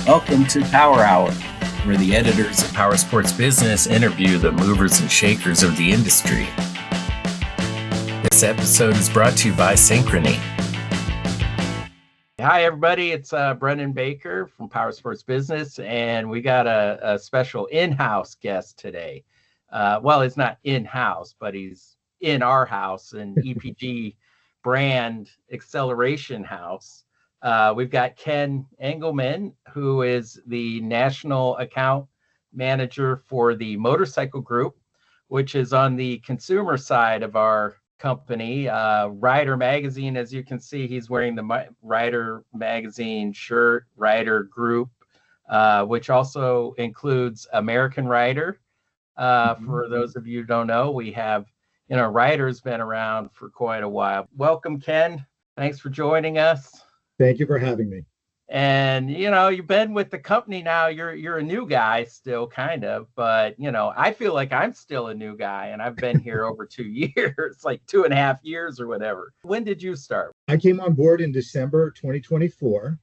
Welcome to Power Hour, where the editors of Powersports Business interview the movers and shakers of the industry. This episode is brought to you by Synchrony. Hi, everybody. It's Brendan Baker from Powersports Business, and we got a special in-house guest today. Well, it's not in-house, but he's in our house, an EPG Brand Acceleration house. We've got Ken Engelman, who is the National Account Manager for the Motorcycle Group, which is on the consumer side of our company. Rider Magazine, as you can see, he's wearing the Rider Magazine shirt, Rider Group, which also includes American Rider. For those of you who don't know, we have, Rider's been around for quite a while. Welcome, Ken. Thanks for joining us. Thank you for having me. And, you've been with the company now. You're a new guy still, kind of, but, I feel like I'm still a new guy, and I've been here over 2 years, like 2.5 years or whatever. When did you start? I came on board in December 2024,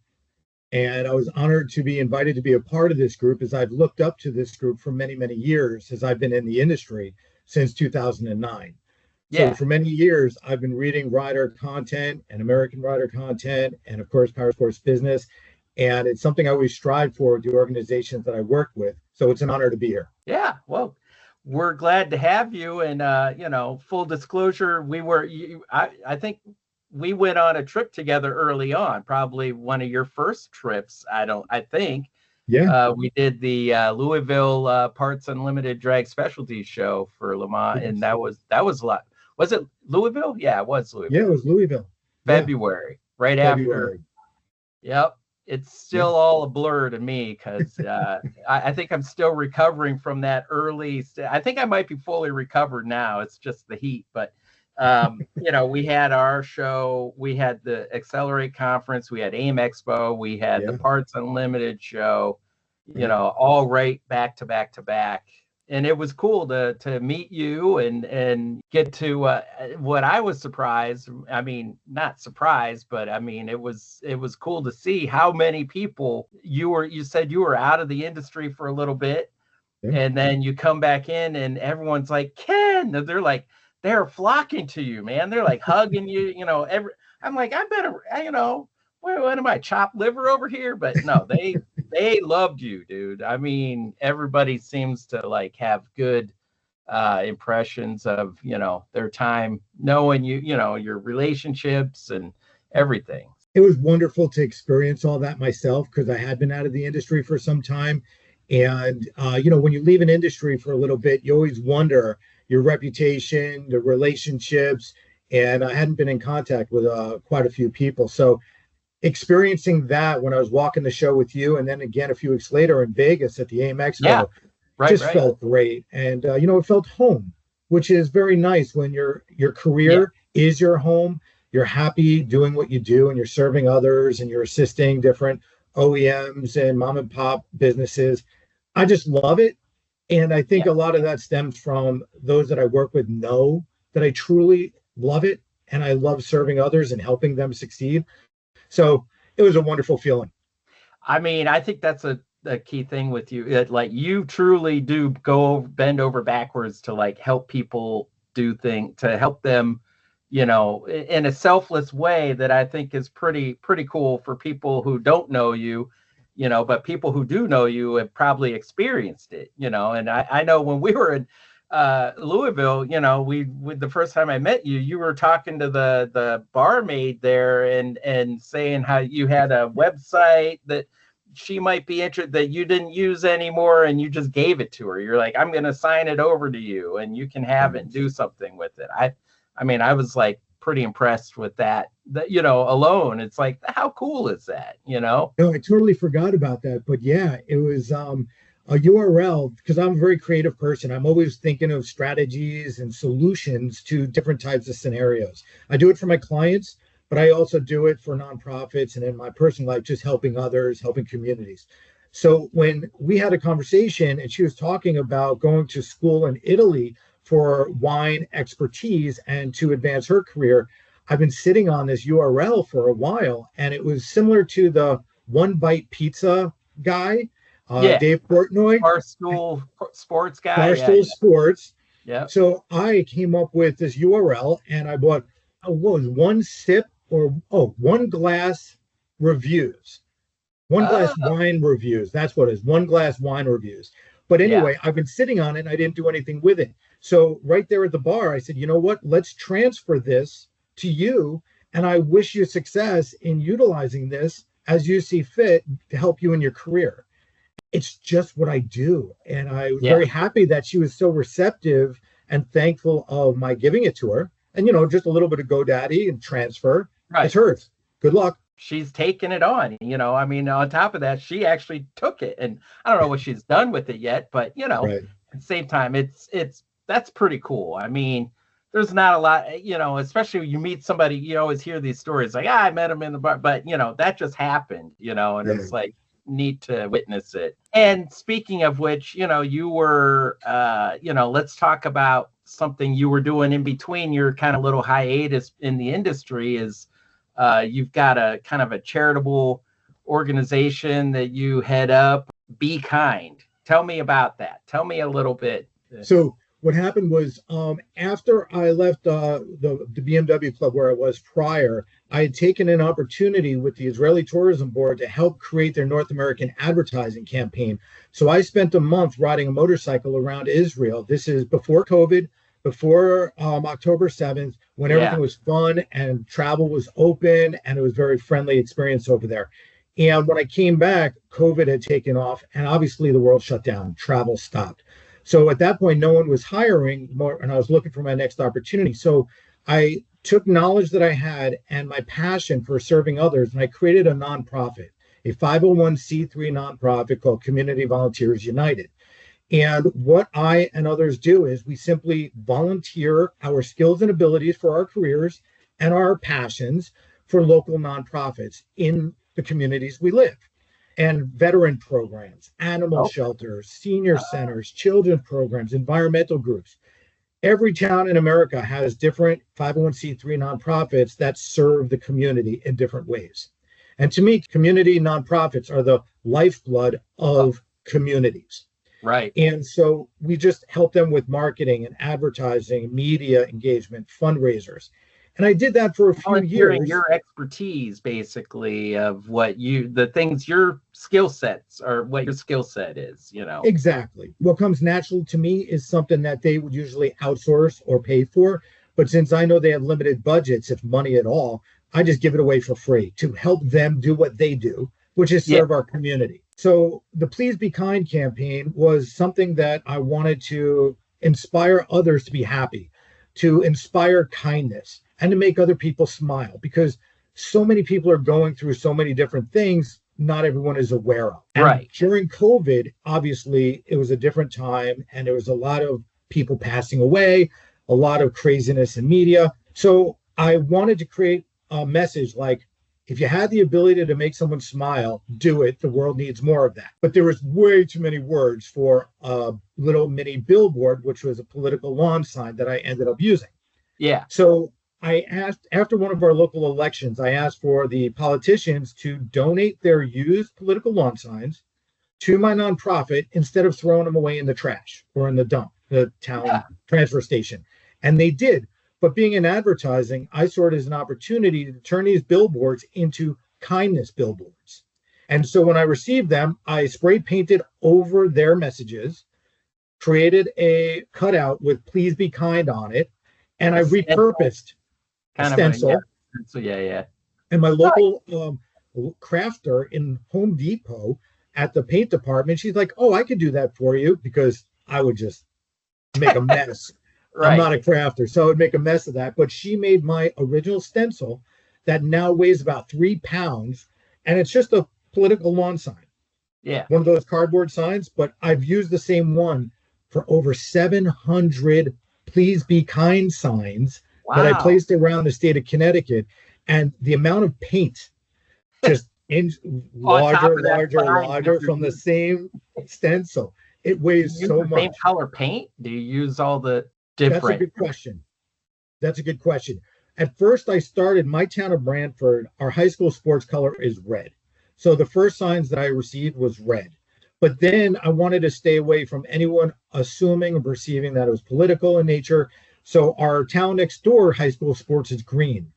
and I was honored to be invited to be a part of this group, as I've looked up to this group for many, many years, as I've been in the industry since 2009. Yeah. So for many years, I've been reading rider content and American rider content, and of course, Powersports Business. And it's something I always strive for with the organizations that I work with. So it's an honor to be here. Yeah, well, we're glad to have you. And, full disclosure, I think we went on a trip together early on, probably one of your first trips. I think. Yeah. We did the Louisville Parts Unlimited Drag Specialties show for Le Mans. Yes. And that was a lot. Was it Louisville? Yeah, it was Louisville. Yeah, it was Louisville. February, right February. After. Yep. It's still all a blur to me because I think I'm still recovering from that early. I think I might be fully recovered now. It's just the heat. But, we had our show. We had the Accelerate Conference. We had AIM Expo. We had the Parts Unlimited show, all right back to back to back. And it was cool to meet you and get to what I was surprised. I mean, not surprised, but I mean, it was cool to see how many people you said you were out of the industry for a little bit. Yeah. And then you come back in and everyone's like, Ken, they're flocking to you, man. They're like hugging you, I'm like, I better, what am I, chopped liver over here? But no, they loved you, dude. I mean, everybody seems to have good impressions of, their time knowing you, your relationships and everything. It was wonderful to experience all that myself because I had been out of the industry for some time. And, when you leave an industry for a little bit, you always wonder your reputation, the relationships. And I hadn't been in contact with quite a few people. So experiencing that when I was walking the show with you, and then again a few weeks later in Vegas at the AIM Expo, felt great. And it felt home, which is very nice when your career is your home. You're happy doing what you do, and you're serving others, and you're assisting different OEMs and mom and pop businesses. I just love it, and I think a lot of that stems from those that I work with know that I truly love it, and I love serving others and helping them succeed. So it was a wonderful feeling. I mean, I think that's a key thing with you. You truly do bend over backwards to help people do things, to help them, in a selfless way that I think is pretty cool for people who don't know you, but people who do know you have probably experienced it, and I know when we were in Louisville, the first time I met you, you were talking to the barmaid there and saying how you had a website that she might be interested that you didn't use anymore, and you just gave it to her. You're like, I'm going to sign it over to you and you can have it and do something with it. I mean, I was pretty impressed with that alone. It's like, how cool is that? No, I totally forgot about that. But yeah, it was a URL, because I'm a very creative person. I'm always thinking of strategies and solutions to different types of scenarios. I do it for my clients, but I also do it for nonprofits and in my personal life, just helping others, helping communities. So when we had a conversation and she was talking about going to school in Italy for wine expertise and to advance her career, I've been sitting on this URL for a while, and it was similar to the one bite pizza guy, Yeah. Dave Portnoy, Barstool Sports guy. Barstool Sports. Yeah. So I came up with this URL and I bought, what was one sip or, one glass reviews. One glass wine reviews. That's what it is. One glass wine reviews. But anyway, I've been sitting on it and I didn't do anything with it. So right there at the bar, I said, you know what? Let's transfer this to you. And I wish you success in utilizing this as you see fit to help you in your career. It's just what I do. And I was very happy that she was so receptive and thankful of my giving it to her. And, just a little bit of GoDaddy and transfer. Right. It's hers. Good luck. She's taken it on, on top of that, she actually took it, and I don't know what she's done with it yet, but right. At the same time, that's pretty cool. I mean, there's not a lot, especially when you meet somebody, you always hear these stories like, I met him in the bar, but that just happened, and it's like neat to witness it. And speaking of which, you were, let's talk about something you were doing in between your kind of little hiatus in the industry is, you've got a kind of a charitable organization that you head up, Be Kind. Tell me about that. Tell me a little bit. So what happened was after I left the BMW club where I was prior, I had taken an opportunity with the Israeli Tourism Board to help create their North American advertising campaign. So I spent a month riding a motorcycle around Israel. This is before COVID, before October 7th, when everything was fun and travel was open and it was very friendly experience over there. And when I came back, COVID had taken off and obviously the world shut down, travel stopped. So at that point, no one was hiring more and I was looking for my next opportunity. So I took knowledge that I had and my passion for serving others and I created a nonprofit, a 501c3 nonprofit called Community Volunteers United. And what I and others do is we simply volunteer our skills and abilities for our careers and our passions for local nonprofits in the communities we live. And veteran programs, animal shelters, senior centers, children's programs, environmental groups. Every town in America has different 501c3 nonprofits that serve the community in different ways. And to me, community nonprofits are the lifeblood of communities. Right. And so we just help them with marketing and advertising, media engagement, fundraisers. And I did that for a few years. Your expertise, basically, of the things your skill sets or what your skill set is, Exactly. What comes natural to me is something that they would usually outsource or pay for. But since I know they have limited budgets, if money at all, I just give it away for free to help them do what they do, which is serve our community. So the Please Be Kind campaign was something that I wanted to inspire others to be happy, to inspire kindness, and to make other people smile, because so many people are going through so many different things not everyone is aware of. And right. During COVID, obviously, it was a different time, and there was a lot of people passing away, a lot of craziness in media. So I wanted to create a message like, if you had the ability to make someone smile, do it. The world needs more of that. But there was way too many words for a little mini billboard, which was a political lawn sign that I ended up using. Yeah. So I asked, after one of our local elections, I asked for the politicians to donate their used political lawn signs to my nonprofit instead of throwing them away in the trash or in the dump, the town transfer station. And they did. But being in advertising, I saw it as an opportunity to turn these billboards into kindness billboards. And so when I received them, I spray painted over their messages, created a cutout with Please Be Kind on it, and I repurposed a stencil. Yeah. And my local crafter in Home Depot at the paint department, she's like, oh, I could do that for you, because I would just make a mess. Right. I'm not a crafter, so I would make a mess of that. But she made my original stencil that now weighs about 3 pounds, and it's just a political lawn sign. Yeah. One of those cardboard signs, but I've used the same one for over 700 Please Be Kind signs that I placed around the state of Connecticut. And the amount of paint just larger from the same stencil. It weighs so much. Same color paint? Do you use all the different? That's a good question. At first, I started my town of Brantford. Our high school sports color is red. So the first signs that I received was red. But then I wanted to stay away from anyone assuming or perceiving that it was political in nature. So our town next door, high school sports, is green.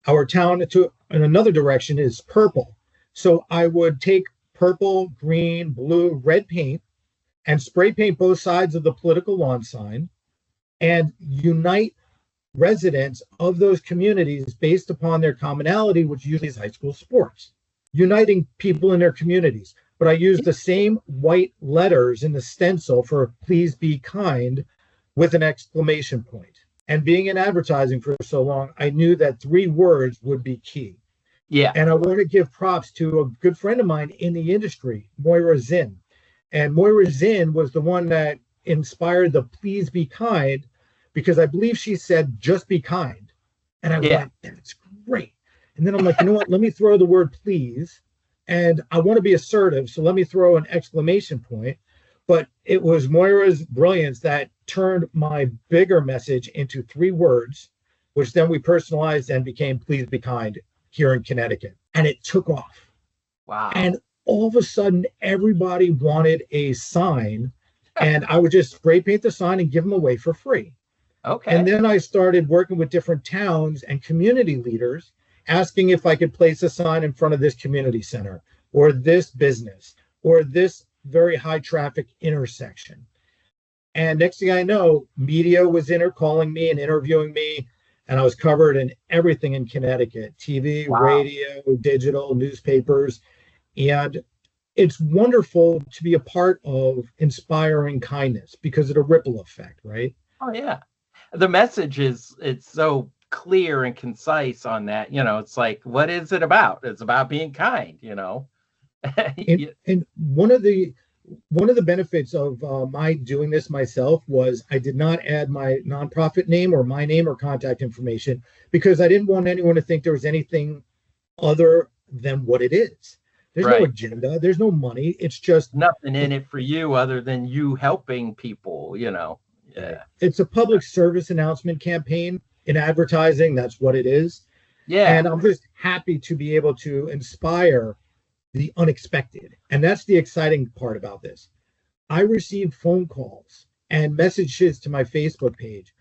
Our town in another direction is purple. So I would take purple, green, blue, red paint and spray paint both sides of the political lawn sign and unite residents of those communities based upon their commonality, which usually is high school sports, uniting people in their communities. But I used the same white letters in the stencil for please be kind with an exclamation point. And being in advertising for so long, I knew that 3 words would be key. Yeah. And I want to give props to a good friend of mine in the industry, Moira Zinn. And Moira Zinn was the one that inspired the please be kind, because I believe she said, just be kind. And I went, that's great. And then I'm like, you know what? Let me throw the word please. And I want to be assertive. So let me throw an exclamation point. But it was Moira's brilliance that turned my bigger message into 3 words, which then we personalized and became please be kind here in Connecticut. And it took off. Wow. And all of a sudden, everybody wanted a sign. And I would just spray paint the sign and give them away for free. Okay. And then I started working with different towns and community leaders, asking if I could place a sign in front of this community center or this business or this very high traffic intersection. And next thing I know, media was calling me and interviewing me, and I was covered in everything in Connecticut: TV, radio, digital, newspapers. And it's wonderful to be a part of inspiring kindness because of the ripple effect, right? Oh yeah. The message it's so clear and concise on that. It's like, what is it about? It's about being kind, And one of the benefits of my doing this myself was I did not add my nonprofit name or my name or contact information, because I didn't want anyone to think there was anything other than what it is. There's no agenda. There's no money. It's just nothing in it for you other than you helping people, Yeah. It's a public service announcement campaign in advertising. That's what it is. Yeah. And I'm just happy to be able to inspire the unexpected. And that's the exciting part about this. I received phone calls and messages to my Facebook page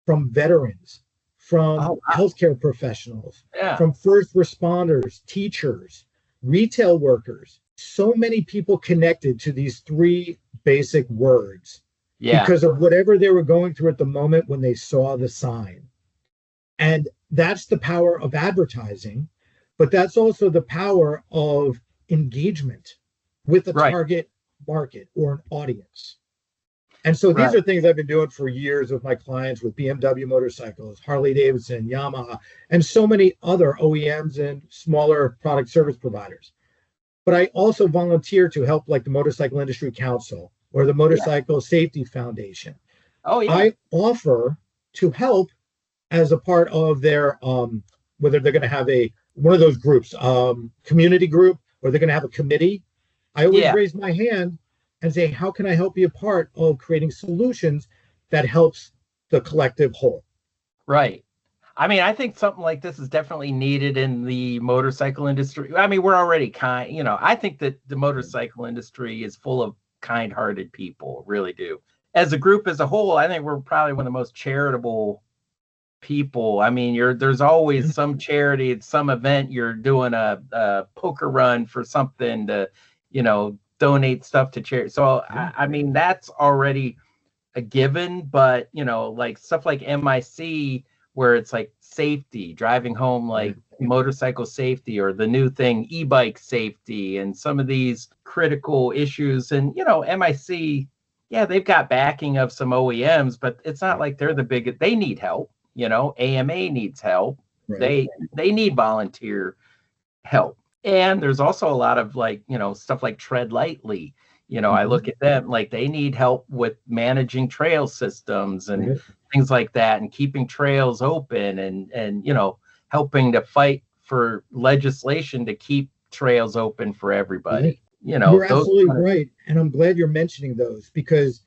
from veterans, from healthcare professionals, from first responders, teachers, retail workers. So many people connected to these 3 basic words because of whatever they were going through at the moment when they saw the sign. And that's the power of advertising, but that's also the power of engagement with a target market or an audience. And so these are things I've been doing for years with my clients, with BMW motorcycles, Harley Davidson, Yamaha, and so many other OEMs and smaller product service providers. But I also volunteer to help, like the Motorcycle Industry Council or the Motorcycle Safety Foundation. Oh, yeah. I offer to help as a part of their, whether they're going to have one of those groups, community group, or they're going to have a committee. I always raise my hand and say, how can I help be a part of creating solutions that helps the collective whole? Right. I mean, I think something like this is definitely needed in the motorcycle industry. I mean, we're already kind, I think that the motorcycle industry is full of kind-hearted people, really do. As a group as a whole, I think we're probably one of the most charitable people. I mean, there's always some charity at some event. You're doing a poker run for something to, donate stuff to charity. So, I mean, that's already a given, but, like stuff like MIC, where it's like safety, driving home, like motorcycle safety, or the new thing, e-bike safety, and some of these critical issues. And, MIC, they've got backing of some OEMs, but it's not like they're the biggest. They need help. AMA needs help. They need volunteer help. And there's also a lot of stuff like Tread Lightly. I look at them like they need help with managing trail systems and things like that, and keeping trails open, and helping to fight for legislation to keep trails open for everybody. You're absolutely right. And I'm glad you're mentioning those, because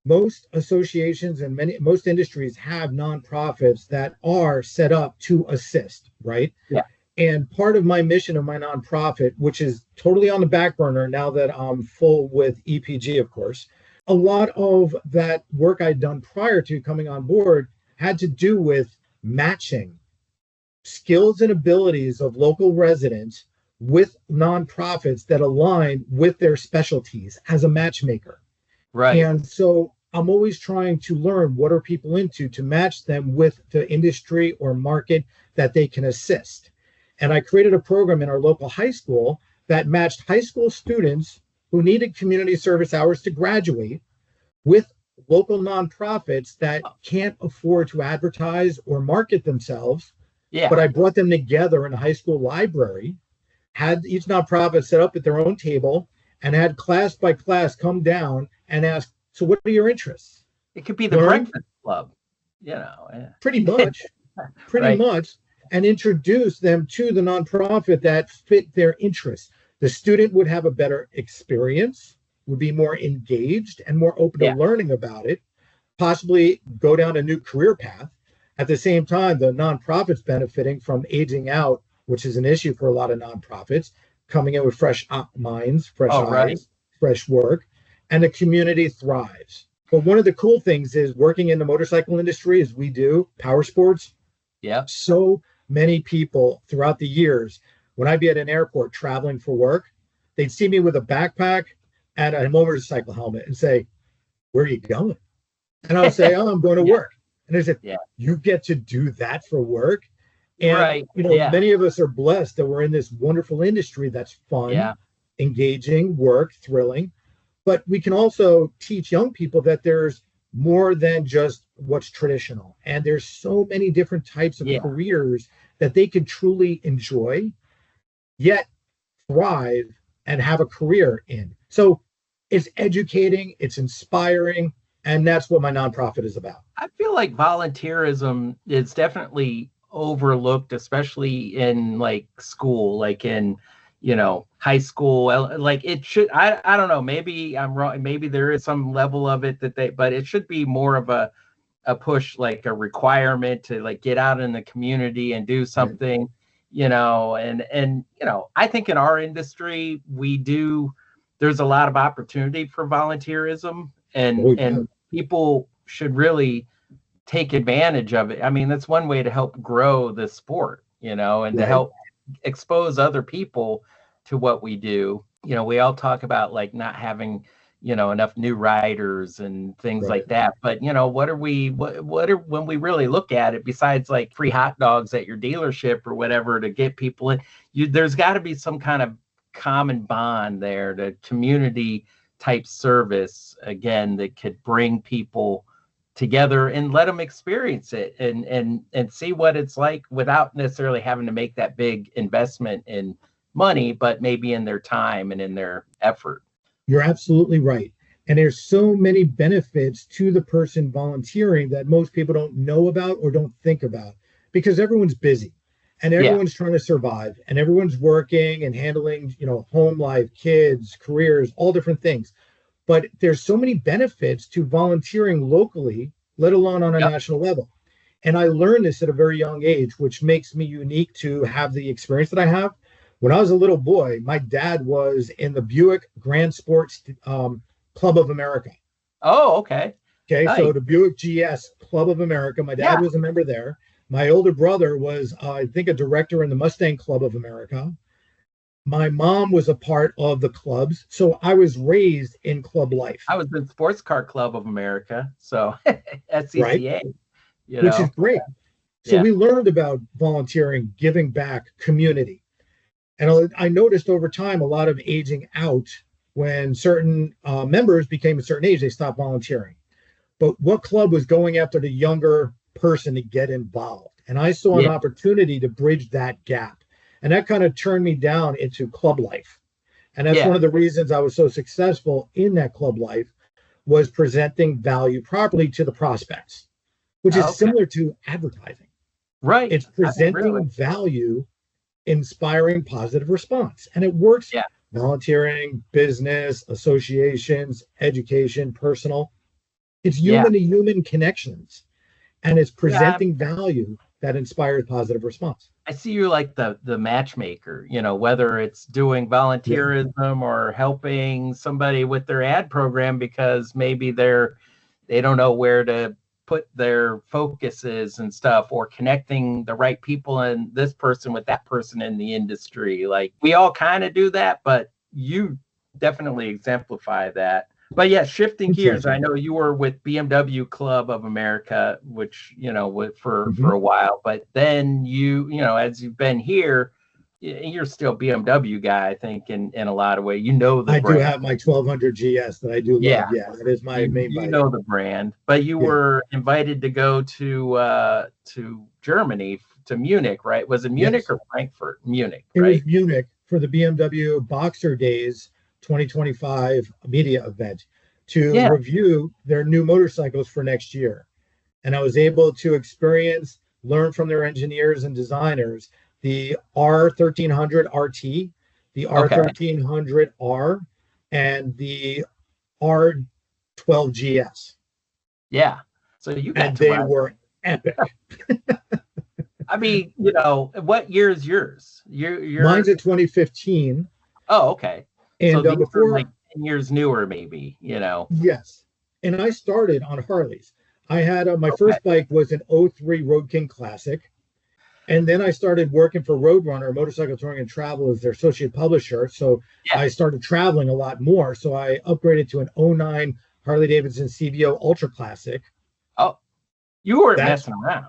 most associations and most industries have nonprofits that are set up to assist, right? Yeah. And part of my mission of my nonprofit, which is totally on the back burner now that I'm full with EPG, of course, a lot of that work I'd done prior to coming on board had to do with matching skills and abilities of local residents with nonprofits that align with their specialties as a matchmaker. Right. And so I'm always trying to learn what are people into to match them with the industry or market that they can assist. And I created a program in our local high school that matched high school students who needed community service hours to graduate with local nonprofits that can't afford to advertise or market themselves. Yeah. But I brought them together in a high school library, had each nonprofit set up at their own table, and had class by class come down and ask, so what are your interests? It could be the breakfast club, Pretty much. Pretty much. And introduce them to the nonprofit that fit their interests. The student would have a better experience, would be more engaged and more open to learning about it, possibly go down a new career path. At the same time, the nonprofit's benefiting from aging out, which is an issue for a lot of nonprofits, coming in with fresh minds, fresh eyes, fresh work, and the community thrives. But one of the cool things is working in the motorcycle industry, as we do, Powersports. Yeah. So many people throughout the years, when I'd be at an airport traveling for work, they'd see me with a backpack and a motorcycle helmet and say, where are you going? And I would say, oh, I'm going to work. And they said, you get to do that for work? And, many of us are blessed that we're in this wonderful industry that's fun, engaging, work, thrilling. But we can also teach young people that there's more than just what's traditional. And there's so many different types of careers that they could truly enjoy, yet thrive and have a career in. So it's educating, it's inspiring, and that's what my nonprofit is about. I feel like volunteerism is definitely overlooked, especially in like school, like in, high school. Like it should, I don't know, maybe I'm wrong. Maybe there is some level of it but it should be more of a push, like a requirement to like get out in the community and do something, and I think in our industry, there's a lot of opportunity for volunteerism and people should really take advantage of it. I mean, that's one way to help grow the sport, and to help expose other people to what we do. We all talk about like not having, enough new riders and things like that. But, when we really look at it, besides like free hot dogs at your dealership or whatever to get people in, there's got to be some kind of common bond there, the community type service, again, that could bring people together and let them experience it and see what it's like without necessarily having to make that big investment in money, but maybe in their time and in their effort. You're absolutely right. And there's so many benefits to the person volunteering that most people don't know about or don't think about because everyone's busy and everyone's trying to survive and everyone's working and handling, home life, kids, careers, all different things. But there's so many benefits to volunteering locally, let alone on a national level. And I learned this at a very young age, which makes me unique to have the experience that I have. When I was a little boy, my dad was in the Buick Grand Sports Club of America. Oh, okay. Okay, nice. So the Buick GS Club of America, my dad was a member there. My older brother was, I think, a director in the Mustang Club of America. My mom was a part of the clubs. So I was raised in club life. I was in Sports Car Club of America. So SCCA. Which is great. So we learned about volunteering, giving back, community. And I noticed over time a lot of aging out when certain members became a certain age, they stopped volunteering. But what club was going after the younger person to get involved? And I saw an opportunity to bridge that gap. And that kind of turned me down into club life. And that's one of the reasons I was so successful in that club life was presenting value properly to the prospects, which is similar to advertising. Right. It's presenting value, inspiring positive response. And it works. Volunteering, business, associations, education, personal. It's human to human connections. And it's presenting value that inspires positive response. I see you like the matchmaker, whether it's doing Yeah. volunteerism or helping somebody with their ad program because maybe they don't know where to put their focuses and stuff, or connecting the right people and this person with that person in the industry. Like we all kind of do that, but you definitely exemplify that. But yeah, shifting gears, I Interesting. know you were with BMW Club of America, which, for Mhm. a while, but then as you've been here, you're still BMW guy, I think, in a lot of ways. You know the I do brand. have my 1200 GS that I do Yeah, love. Yeah, that is my you main you bike. know the brand, but you Yeah. were invited to go to Germany, to Munich, right? Was it Munich Yes. or Frankfurt? Munich, It was right? Munich for the BMW Boxer Days 2025 media event to Yeah. review their new motorcycles for next year. And I was able to experience, learn from their engineers and designers the R1300 RT, the Okay. R1300R, and the R12 GS. Yeah. So you got And to they ride. were epic. I mean, what year is yours? Mine's You're a 2015. Oh, okay. So And these are like before, 10 years newer, maybe. yes. And I started on Harleys. I had my Okay. first bike was an '03 Road King Classic. And then I started working for Roadrunner Motorcycle Touring and Travel as their associate publisher. So Yeah. I started traveling a lot more. So I upgraded to an '09 Harley Davidson CVO Ultra Classic. Oh, you weren't That's messing around.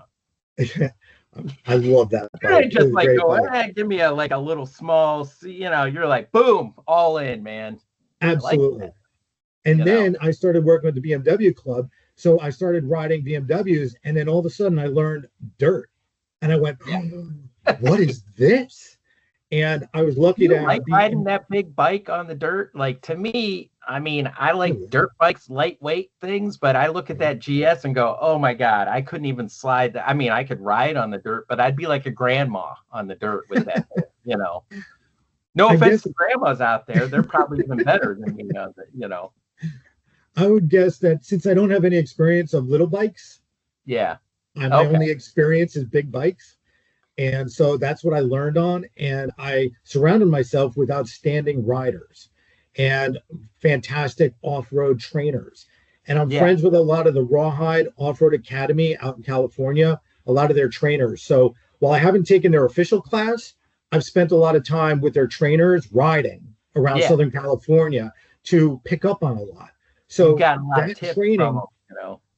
I love that You bike. didn't It just was a like great go, bike. give me a little small, you're like, boom, all in, man. I like Absolutely. that, And you know. then I started working with the BMW club. So I started riding BMWs. And then all of a sudden I learned dirt. And I went, Yeah. oh, what is this? And I was lucky You to like be riding in. that big bike on the dirt? Like to me, I mean, I Oh, like yeah. dirt bikes, lightweight things, but I look at that GS and go, oh my God, I couldn't even slide that. I mean, I could ride on the dirt, but I'd be like a grandma on the dirt with that. No I offense guess to grandmas out there. They're probably even better than me on the. I would guess that since I don't have any experience of little bikes, Yeah. my Okay. only experience is big bikes. And so that's what I learned on. And I surrounded myself with outstanding riders and fantastic off road trainers. And I'm Yeah. friends with a lot of the Rawhide Off Road Academy out in California, a lot of their trainers. So while I haven't taken their official class, I've spent a lot of time with their trainers riding around Yeah. Southern California to pick up on a lot. You So got a lot of that tips from training them.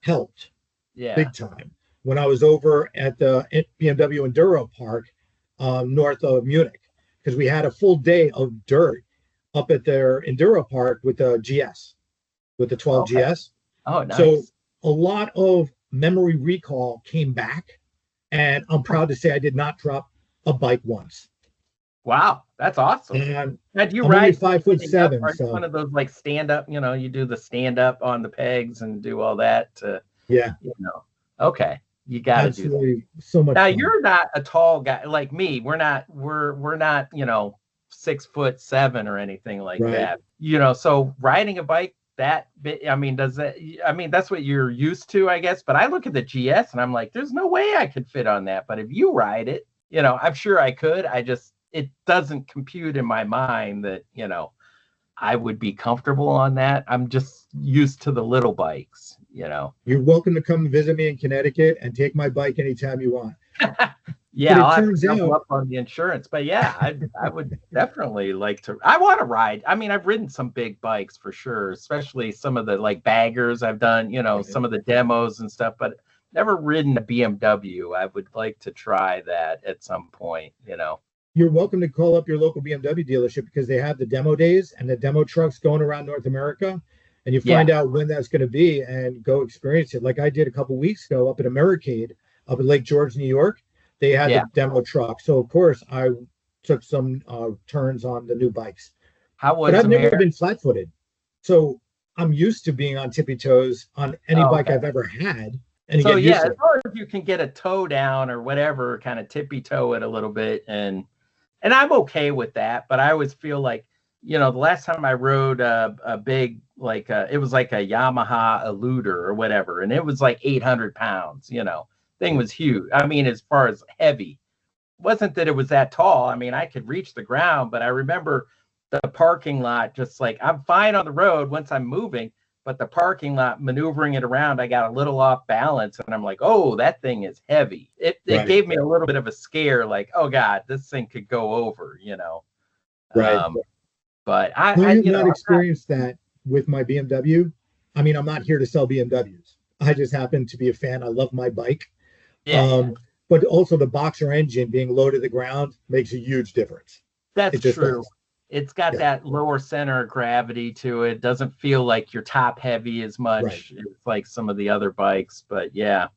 helped Yeah. big time when I was over at the BMW Enduro Park north of Munich, because we had a full day of dirt up at their Enduro Park with the GS, with the 12 Okay. GS. Oh, So nice. a lot of memory recall came back, and I'm proud to say I did not drop a bike once. Wow. That's awesome. And Now, do you I'm only ride five foot standing up? seven, Are you one so of those like stand up, you do the stand up on the pegs and do all that yeah, okay. You got to do that. absolutely so much Now, fun. you're not a tall guy like me. We're not 6'7" or anything like Right. that. So riding a bike that bit, I mean, that's what you're used to, I guess. But I look at the GS and I'm like, there's no way I could fit on that. But if you ride it, I'm sure I could. It doesn't compute in my mind that, I would be comfortable on that. I'm just used to the little bikes. You're welcome to come visit me in Connecticut and take my bike anytime you want. But Yeah, it I'll have to turns double out, up on the insurance. But yeah, I would definitely like to. I want to ride. I mean, I've ridden some big bikes for sure, especially some of the like baggers I've done, some of the demos and stuff, but never ridden a BMW. I would like to try that at some point. you're welcome to call up your local BMW dealership because they have the demo days and the demo trucks going around North America. And you Yeah, find out when that's going to be and go experience it. Like I did a couple weeks ago up at Americade up in Lake George, New York. They had yeah. the demo truck. So, of course, I took some turns on the new bikes. How But was I've never America? been flat footed. So I'm used to being on tippy toes on any Oh, bike okay. I've ever had and you So get yeah, used as to it. long as you can get a toe down or whatever, kind of tippy toe it a little bit, and I'm okay with that. But I always feel like, the last time I rode a big, like it was like a Yamaha Eluder or whatever, and it was like 800 pounds. Thing was huge. I mean, as far as heavy, wasn't that it was that tall. I mean, I could reach the ground, but I remember the parking lot, just like, I'm fine on the road once I'm moving, but the parking lot, maneuvering it around, I got a little off balance, and I'm like, oh, that thing is heavy. It Right. gave me a little bit of a scare, like, oh God, this thing could go over, you know. Right. But I have not experienced that with my BMW. I mean, I'm not here to sell BMWs. I just happen to be a fan. I love my bike. Yeah. But also the Boxer engine being low to the ground makes a huge difference. That's true. Does. It's got that lower center of gravity to it. Doesn't feel like you're top heavy as much. Right. It's like some of the other bikes, but yeah.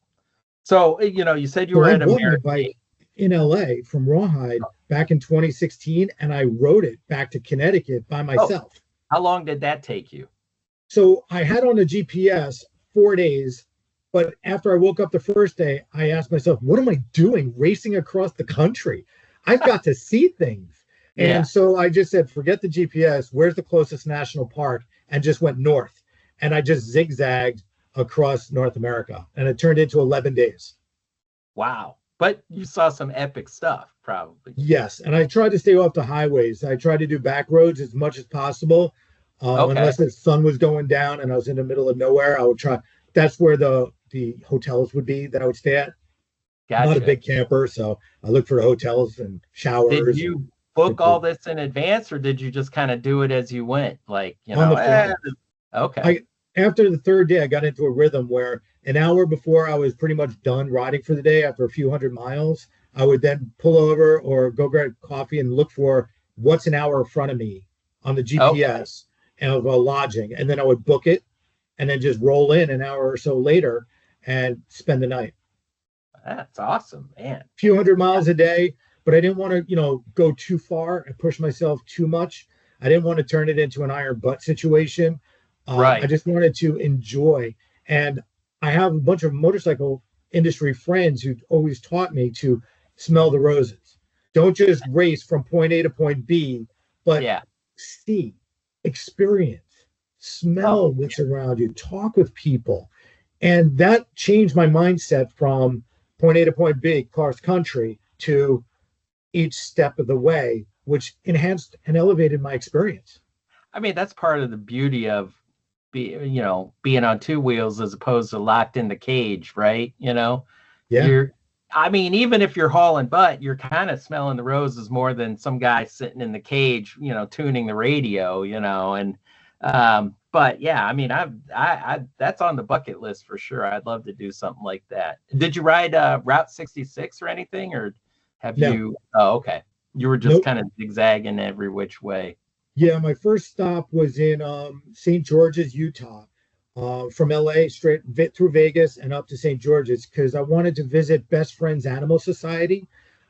So, you know, you said you were at a bike in LA from Rawhide back in 2016, and I rode it back to Connecticut by myself. Oh, how long did that take you? So I had on a GPS 4 days, but after I woke up the first day, I asked myself, what am I doing racing across the country? I've got to see things. And so I just said, forget the GPS. Where's the closest national park? And just went north. And I just zigzagged across North America. And it turned into 11 days. Wow. But you saw some epic stuff, probably. Yes. And I tried to stay off the highways. I tried to do back roads as much as possible. Unless the sun was going down and I was in the middle of nowhere, I would try. That's where the hotels would be that I would stay at. Gotcha. I'm not a big camper, so I look for the hotels and showers. Did you book all this in advance, or did you just kind of do it as you went? Like, you know, okay. After the third day, I got into a rhythm where an hour before I was pretty much done riding for the day after a few hundred miles, I would then pull over or go grab coffee and look for what's an hour in front of me on the GPS of a lodging. And then I would book it and then just roll in an hour or so later and spend the night. That's awesome, man. A few hundred miles a day, but I didn't want to, you know, go too far and push myself too much. I didn't want to turn it into an iron butt situation. I just wanted to enjoy. And I have a bunch of motorcycle industry friends who always taught me to smell the roses. Don't just race from point A to point B, but see, experience, smell what's around you, talk with people. And that changed my mindset from point A to point B, cross country, to each step of the way, which enhanced and elevated my experience. I mean, that's part of the beauty of being on two wheels as opposed to locked in the cage, right? You know, I mean, even if you're hauling butt, you're kind of smelling the roses more than some guy sitting in the cage, you know, tuning the radio, you know, and but yeah, I mean, I that's on the bucket list for sure. I'd love to do something like that. Did you ride Route 66 or anything, or have you? Oh, okay. You were just kind of zigzagging every which way. Yeah, my first stop was in St. George's, Utah, from LA straight through Vegas and up to St. George's, because I wanted to visit Best Friends Animal Society.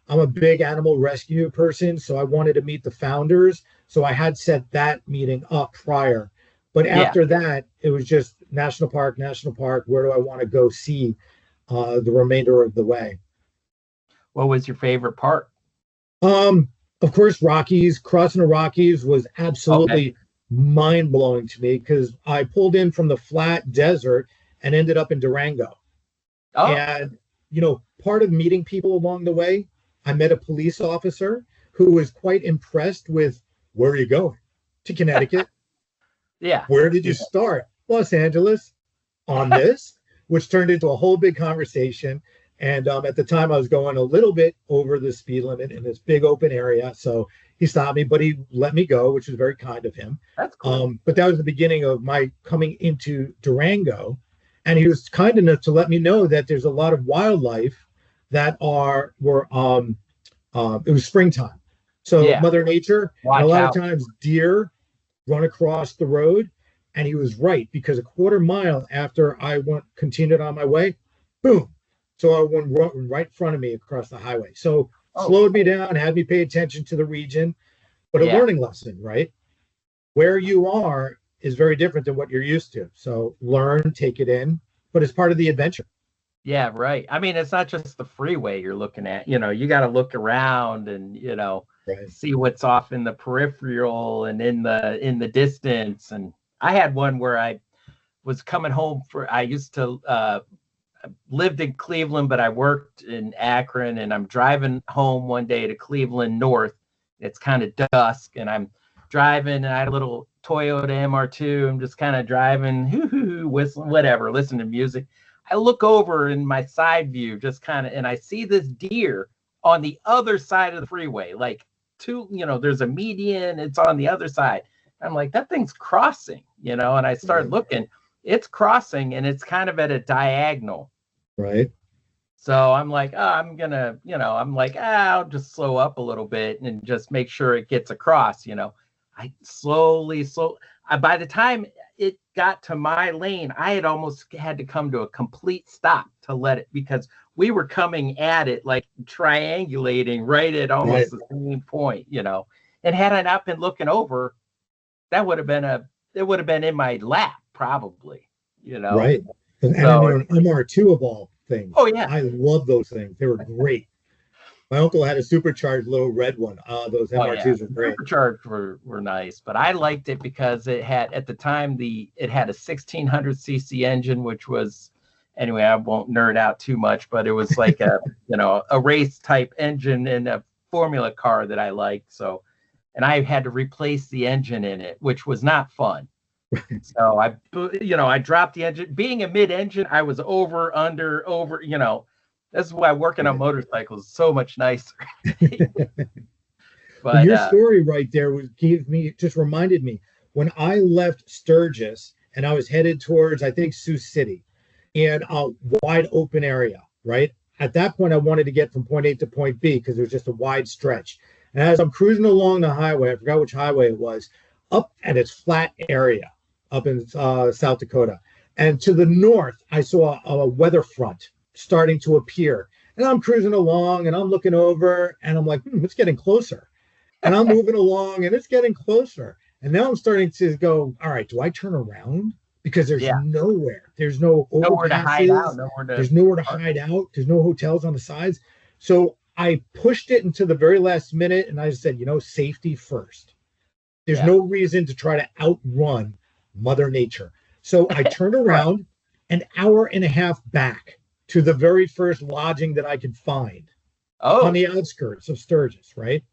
I'm a big animal rescue person, so I wanted to meet the founders. So I had set that meeting up prior. But after that, it was just national park. Where do I want to go see the remainder of the way? What was your favorite part? Of course, Rockies. Crossing the Rockies was absolutely mind-blowing to me because I pulled in from the flat desert and ended up in Durango. And, you know, part of meeting people along the way, I met a police officer who was quite impressed with, where are you going? To Connecticut. Where did you start? Los Angeles. On this, which turned into a whole big conversation. And at the time, I was going a little bit over the speed limit in this big open area. So he stopped me, but he let me go, which was very kind of him. That's cool. But that was the beginning of my coming into Durango. And he was kind enough to let me know that there's a lot of wildlife that it was springtime. So Mother Nature, and a lot of times deer run across the road. And he was right, because a quarter mile after I continued on my way, boom. So I went right in front of me across the highway. So slowed me down, had me pay attention to the region, but a learning lesson, right? Where you are is very different than what you're used to. So learn, take it in, but it's part of the adventure. Yeah, right. I mean, it's not just the freeway you're looking at. You know, you got to look around and, you know, see what's off in the peripheral and in the distance. And I had one where I was coming home I used to lived in Cleveland, but I worked in Akron, and I'm driving home one day to Cleveland North. It's kind of dusk, and I'm driving, and I had a little Toyota MR2. I'm just kind of driving, whistling, whatever, listening to music. I look over in my side view, just kind of, and I see this deer on the other side of the freeway, like there's a median, it's on the other side. I'm like, that thing's crossing, and I start looking, it's crossing, and it's kind of at a diagonal. Right. So I'm like, I'm gonna, I'll just slow up a little bit and just make sure it gets across, I slowly, by the time it got to my lane, I had almost had to come to a complete stop to let it, because we were coming at it like triangulating right at almost the same point, and had I not been looking over, it would have been in my lap probably, Right. And so, an MR2 of all things. Oh yeah. I love those things. They were great. My uncle had a supercharged little red one. Those MR2s were great. Supercharged were nice, but I liked it because it had, at the time, it had a 1600cc engine, which was, anyway, I won't nerd out too much, but it was like a a race type engine in a Formula car that I liked. So, and I had to replace the engine in it, which was not fun. So I dropped the engine. Being a mid-engine, I was over. That's why working on motorcycles is so much nicer. But your story right there just reminded me when I left Sturgis and I was headed towards, I think, Sioux City, in a wide open area, right? At that point, I wanted to get from point A to point B because it was just a wide stretch. And as I'm cruising along the highway, I forgot which highway it was, up at its flat area up in South Dakota. And to the north, I saw a weather front starting to appear. And I'm cruising along and I'm looking over and I'm like, it's getting closer. And I'm moving along and it's getting closer. And now I'm starting to go, all right, do I turn around? Because there's nowhere. There's no nowhere to hide out. There's nowhere to hide out. There's no hotels on the sides. So I pushed it until the very last minute and I said, safety first. There's no reason to try to outrun Mother Nature. So I turned around an hour and a half back to the very first lodging that I could find on the outskirts of Sturgis, right?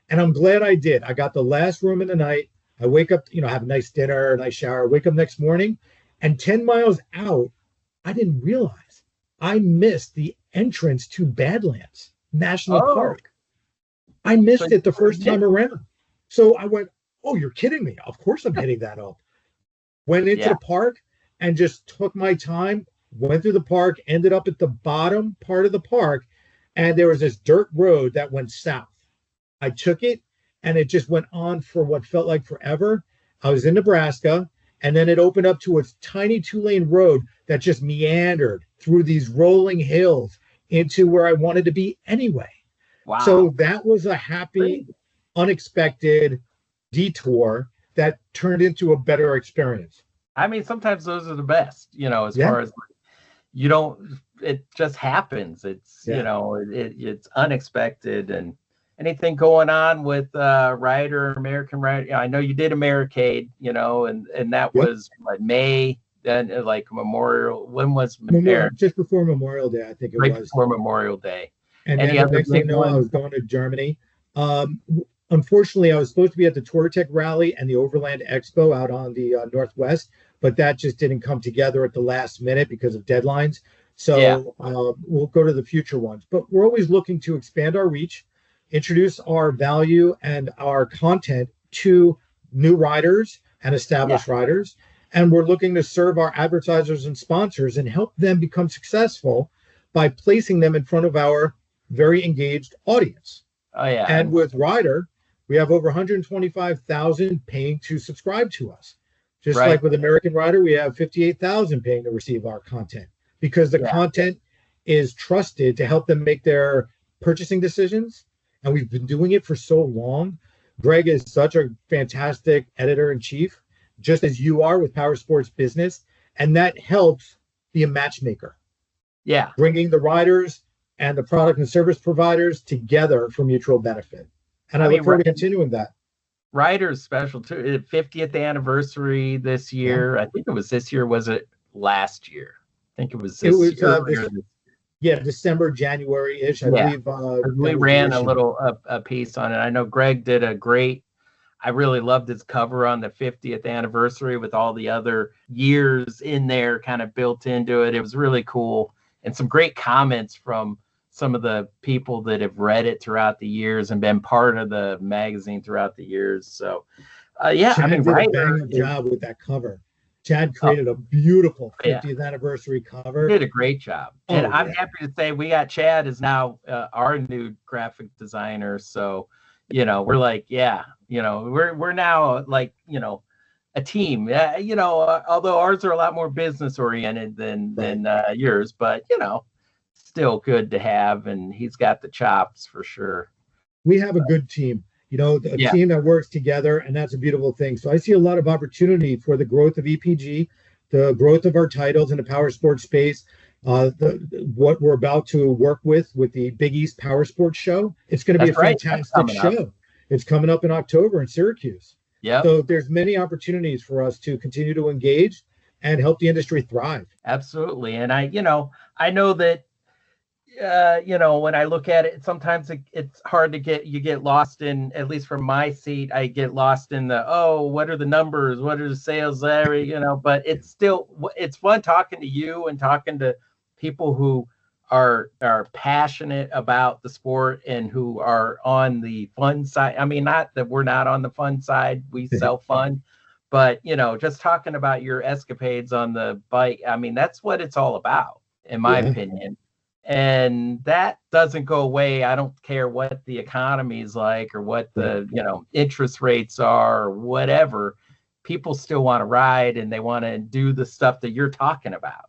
And I'm glad I did. I got the last room in the night. I wake up, have a nice dinner, a nice shower, wake up next morning, and 10 miles out, I didn't realize I missed the entrance to Badlands National Park. I missed it the first time around. So I went, oh, you're kidding me. Of course I'm hitting that up. Went into the park and just took my time, went through the park, ended up at the bottom part of the park, and there was this dirt road that went south. I took it, and it just went on for what felt like forever. I was in Nebraska, and then it opened up to a tiny 2-lane road that just meandered through these rolling hills into where I wanted to be anyway. Wow. So that was a happy, unexpected detour that turned into a better experience. I mean, sometimes those are the best, as far as it just happens. It's, it's unexpected. And anything going on with American Rider? I know you did Americade, and that was like May, then like Memorial. When was just before Memorial Day, I think it was. Right before Memorial Day. And then the next thing I was going to Germany. Unfortunately, I was supposed to be at the TourTech rally and the Overland Expo out on the Northwest, but that just didn't come together at the last minute because of deadlines. So we'll go to the future ones. But we're always looking to expand our reach, introduce our value and our content to new riders and established riders. And we're looking to serve our advertisers and sponsors and help them become successful by placing them in front of our very engaged audience. Oh, yeah. And with Rider, we have over 125,000 paying to subscribe to us. Just like with American Rider, we have 58,000 paying to receive our content because the content is trusted to help them make their purchasing decisions. And we've been doing it for so long. Greg is such a fantastic editor-in-chief, just as you are with Powersports Business. And that helps be a matchmaker. Yeah. Bringing the riders and the product and service providers together for mutual benefit. And I look forward to continuing that. Rider's special too. 50th anniversary this year. I think it was this year. Was it last year? I think it was It this was earlier. December, January-ish, I Yeah, believe. we That was the ran a issue. little a piece on it. I know Greg did a great. I really loved his cover on the 50th anniversary with all the other years in there kind of built into it. It was really cool, and some great comments from some of the people that have read it throughout the years and been part of the magazine throughout the years. So, yeah, I Chad mean, did a Ryder bang-up job with that cover. Chad oh, created a beautiful yeah, 50th anniversary he cover. did a great job. And Oh, I'm yeah. happy to say we got Chad is now our new graphic designer. So, we're like, yeah, we're now like, a team. Although ours are a lot more business oriented than yours, but still good to have. And he's got the chops for sure. We have a good team, a Yeah, team that works together, and that's a beautiful thing. So I see a lot of opportunity for the growth of EPG, the growth of our titles in the power sports space. What we're about to work with the Big East Power Sports Show. It's going to be a that's right. That's fantastic coming up. show. It's coming up in October in Syracuse. Yep. So there's many opportunities for us to continue to engage and help the industry thrive. Absolutely. And I know that, when I look at it, sometimes it's hard to you get lost in, at least from my seat, I get lost in what are the numbers? What are the sales there? But it's fun talking to you and talking to people who are passionate about the sport and who are on the fun side. I mean, not that we're not on the fun side, we sell fun, but just talking about your escapades on the bike. I mean, that's what it's all about, in my opinion. And that doesn't go away. I don't care what the economy is like or what the, interest rates are or whatever. People still want to ride and they want to do the stuff that you're talking about,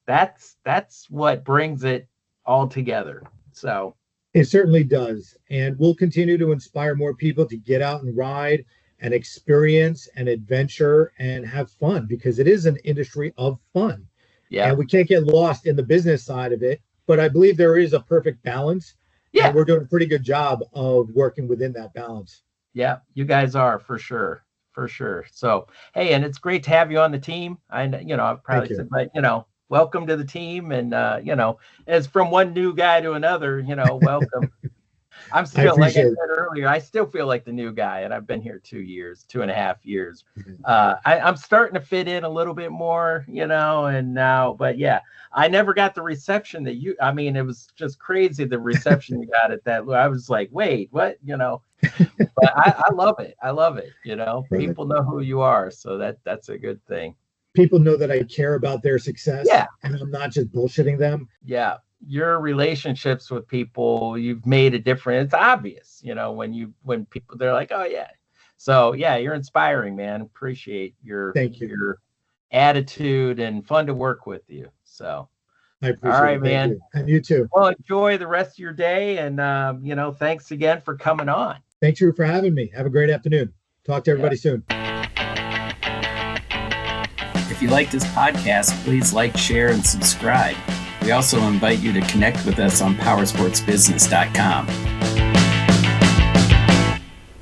that's what brings it all together. So it certainly does. And we'll continue to inspire more people to get out and ride and experience and adventure and have fun, because it is an industry of fun. Yeah. And we can't get lost in the business side of it, but I believe there is a perfect balance. Yeah. And we're doing a pretty good job of working within that balance. Yeah, you guys are, for sure. For sure. So, hey, and it's great to have you on the team. I've probably said, but, welcome to the team. And, as from one new guy to another, welcome. I'm still, like I said earlier, I still feel like the new guy, and I've been here 2.5 years. I'm starting to fit in a little bit more, and now, but yeah, I never got the reception that it was just crazy, the reception you got at that. I was like, wait, what, but I love it. I love it. Right. People know who you are. So that's a good thing. People know that I care about their success. Yeah. And I'm not just bullshitting them. Yeah. Your relationships with people, you've made a difference. It's obvious, when people, they're like, oh yeah. So yeah, you're inspiring, man. Appreciate your attitude and fun to work with you. So I appreciate all right, it. man. You. And you too. Well, enjoy the rest of your day. And, thanks again for coming on. Thanks for having me. Have a great afternoon. Talk to everybody soon. If you like this podcast, please like, share, and subscribe. We also invite you to connect with us on powersportsbusiness.com.